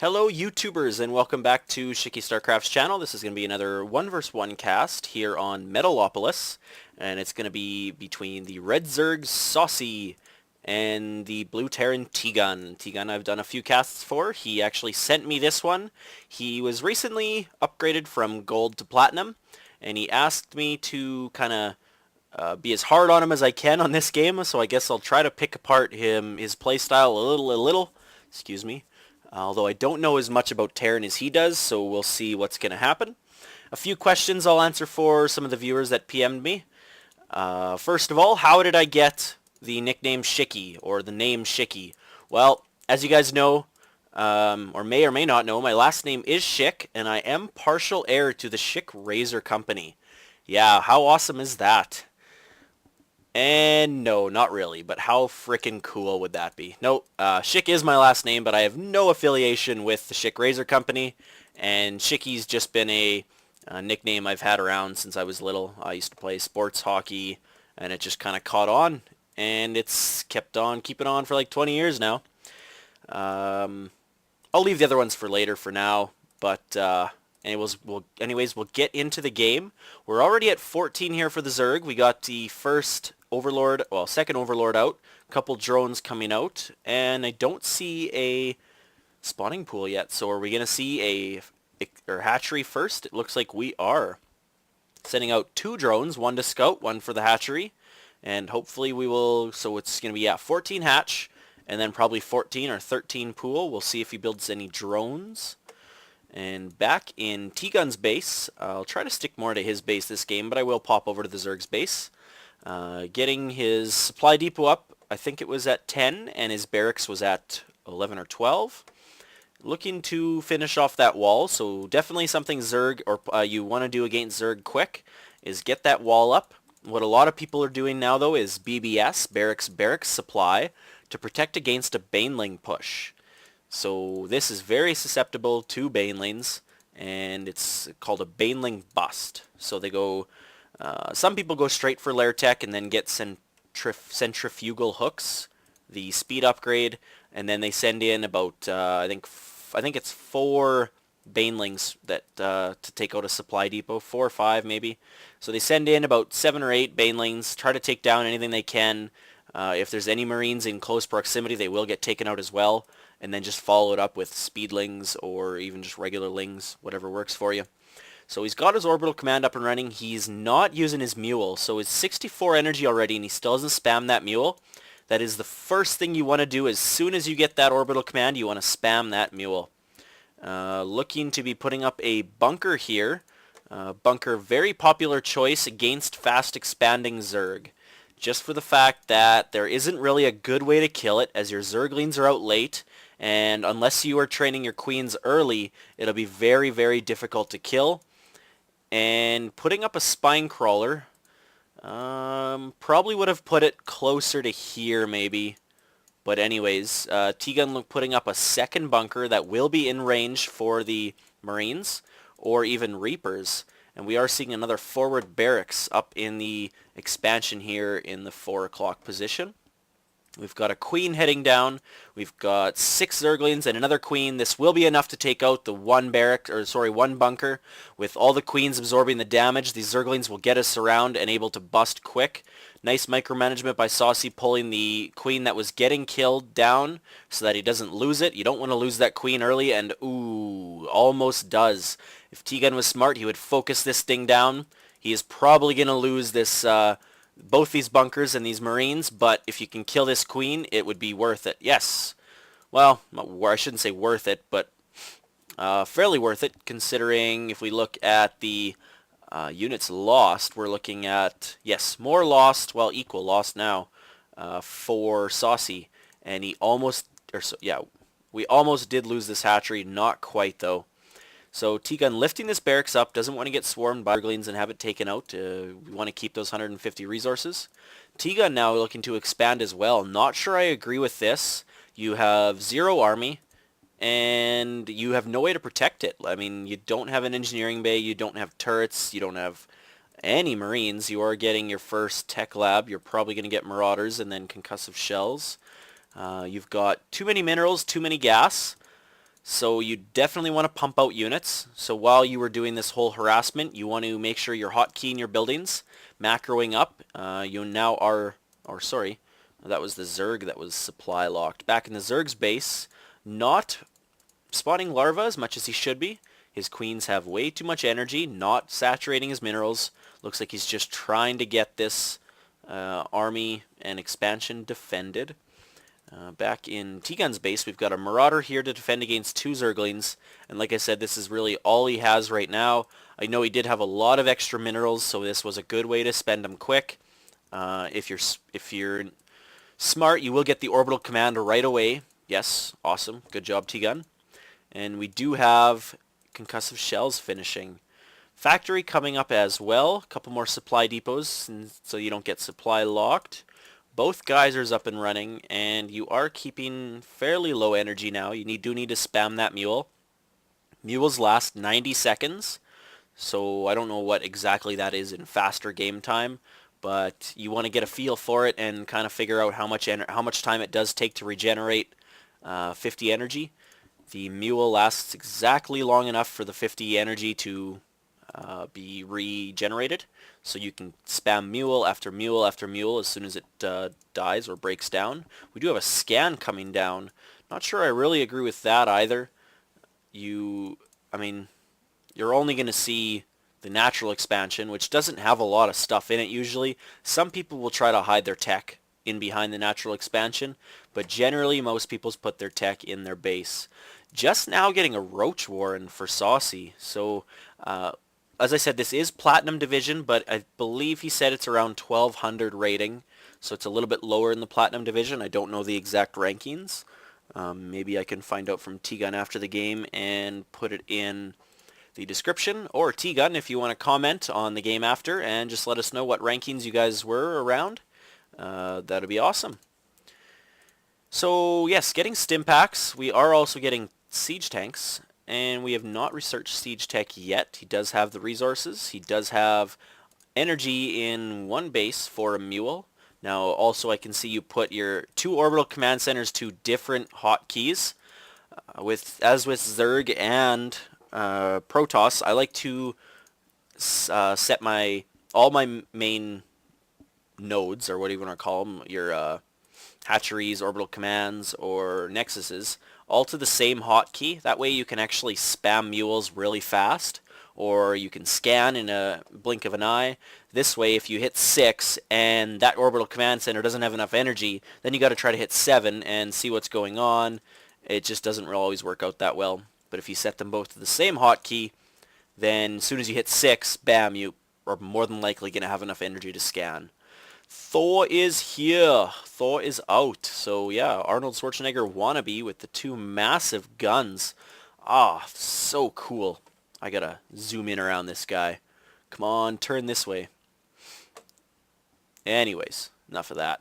Hello YouTubers and welcome back to Shicky StarCraft's channel. This is going to be another 1 vs 1 cast here on Metalopolis, and it's going to be between the Red Zerg Saucy and the Blue Terran Tgun. Tgun I've done a few casts for. He actually sent me this one. He was recently upgraded from Gold to Platinum, and he asked me to kind of be as hard on him as I can on this game, so I guess I'll try to pick apart his playstyle a little. Excuse me. Although I don't know as much about Terran as he does, so we'll see what's going to happen. A few questions I'll answer for some of the viewers that PM'd me. First of all, how did I get the nickname Shicky, or the name Shicky? Well, as you guys know, or may not know, my last name is Schick, and I am partial heir to the Schick Razor Company. Yeah, how awesome is that? And no, not really, but how frickin' cool would that be? No, Schick is my last name, but I have no affiliation with the Schick Razor Company, and Schicky's just been a nickname I've had around since I was little. I used to play sports hockey, and it just kind of caught on, and it's kept on keeping on for like 20 years now. I'll leave the other ones for later for now, but anyways, we'll get into the game. We're already at 14 here for the Zerg. We got the first Overlord, well, second Overlord out, a couple drones coming out, and I don't see a spawning pool yet. So are we going to see a hatchery first? It looks like we are. Sending out 2 drones, one to scout, one for the hatchery, and hopefully we will, so it's going to be at 14 hatch, and then probably 14 or 13 pool. We'll see if he builds any drones. And back in Tgun's base, I'll try to stick more to his base this game, but I will pop over to the Zerg's base. Getting his supply depot up, I think it was at 10, and his barracks was at 11 or 12. Looking to finish off that wall, so definitely something Zerg, or you want to do against Zerg quick, is get that wall up. What a lot of people are doing now, though, is BBS, barracks supply, to protect against a Baneling push. So this is very susceptible to Banelings, and it's called a Baneling bust. So they go, some people go straight for Lair Tech and then get centrifugal hooks, the speed upgrade, and then they send in about I think it's 4 Banelings that to take out a supply depot, 4 or 5 maybe. So they send in about 7 or 8 Banelings, try to take down anything they can. If there's any Marines in close proximity, they will get taken out as well. And then just follow it up with speedlings or even just regular lings, whatever works for you. So he's got his orbital command up and running. He's not using his mule, so it's 64 energy already, and he still doesn't spam that mule. That is the first thing you want to do. As soon as you get that orbital command, you want to spam that mule. Looking to be putting up a bunker here. Bunker, very popular choice against fast expanding Zerg. Just for the fact that there isn't really a good way to kill it, as your Zerglings are out late, and unless you are training your queens early, it'll be very, very difficult to kill. And putting up a spine crawler, probably would have put it closer to here maybe. But anyways, Tgun putting up a second bunker that will be in range for the Marines or even Reapers. And we are seeing another forward barracks up in the expansion here in the 4 o'clock position. We've got a queen heading down. We've got 6 Zerglings and another queen. This will be enough to take out the one bunker. With all the queens absorbing the damage, these Zerglings will get us around and able to bust quick. Nice micromanagement by Saucy, pulling the queen that was getting killed down so that he doesn't lose it. You don't want to lose that queen early, and ooh, almost does. If Tgun was smart, he would focus this thing down. He is probably going to lose this both these bunkers and these Marines, but if you can kill this queen, it would be worth it. Yes. Well, I shouldn't say worth it, but fairly worth it, considering if we look at the units lost, we're looking at, yes, more lost, well, equal lost now for Saucy. And he almost, we almost did lose this hatchery, not quite though. So Tgun lifting this barracks up, doesn't want to get swarmed by Zerglings and have it taken out. We want to keep those 150 resources. Tgun now looking to expand as well. Not sure I agree with this. You have 0 army, and you have no way to protect it. I mean, you don't have an engineering bay, you don't have turrets, you don't have any Marines. You are getting your first tech lab. You're probably going to get Marauders and then concussive shells. You've got too many minerals, too many gas. So you definitely want to pump out units. So while you were doing this whole harassment, you want to make sure you're hotkeying your buildings, macroing up. You now are, or sorry, that was the Zerg that was supply locked. Back in the Zerg's base, not spawning larvae as much as he should be. His queens have way too much energy, not saturating his minerals. Looks like he's just trying to get this army and expansion defended. Back in Tgun's base, we've got a Marauder here to defend against 2 Zerglings, and like I said, this is really all he has right now. I know he did have a lot of extra minerals, so this was a good way to spend them quick. If you're smart, you will get the orbital command right away. Yes, awesome. Good job, Tgun. And we do have concussive shells finishing. Factory coming up as well. A couple more supply depots, so you don't get supply locked. Both geysers up and running, and you are keeping fairly low energy now. You do need to spam that mule. Mules last 90 seconds, so I don't know what exactly that is in faster game time, but you want to get a feel for it and kind of figure out how much time it does take to regenerate 50 energy. The mule lasts exactly long enough for the 50 energy to be regenerated, so you can spam mule after mule after mule as soon as it dies or breaks down. We do have a scan coming down. Not sure I really agree with that either. I mean, you're only going to see the natural expansion, which doesn't have a lot of stuff in it usually. Some people will try to hide their tech in behind the natural expansion, but generally most people put their tech in their base. Just now getting a Roach Warren for Saucy, so as I said, this is Platinum Division, but I believe he said it's around 1200 rating, so it's a little bit lower in the Platinum Division. I don't know the exact rankings. Maybe I can find out from Tgun after the game and put it in the description, or Tgun if you want to comment on the game after and just let us know what rankings you guys were around. That'd be awesome. So yes, getting stim packs. We are also getting siege tanks, and we have not researched siege tech yet. He does have the resources. He does have energy in one base for a mule. Now also I can see you put your 2 orbital command centers to different hotkeys. As with Zerg and Protoss, I like to set all my main nodes, or what do you want to call them, your hatcheries, orbital commands, or nexuses, all to the same hotkey. That way you can actually spam mules really fast, or you can scan in a blink of an eye. This way, if you hit 6 and that orbital command center doesn't have enough energy, then you got to try to hit 7 and see what's going on. It just doesn't always work out that well. But if you set them both to the same hotkey, then as soon as you hit 6, bam, you are more than likely going to have enough energy to scan. Thor is here. Thor is out. So yeah, Arnold Schwarzenegger wannabe with the 2 massive guns. Ah, so cool. I gotta zoom in around this guy. Come on, turn this way. Anyways, enough of that.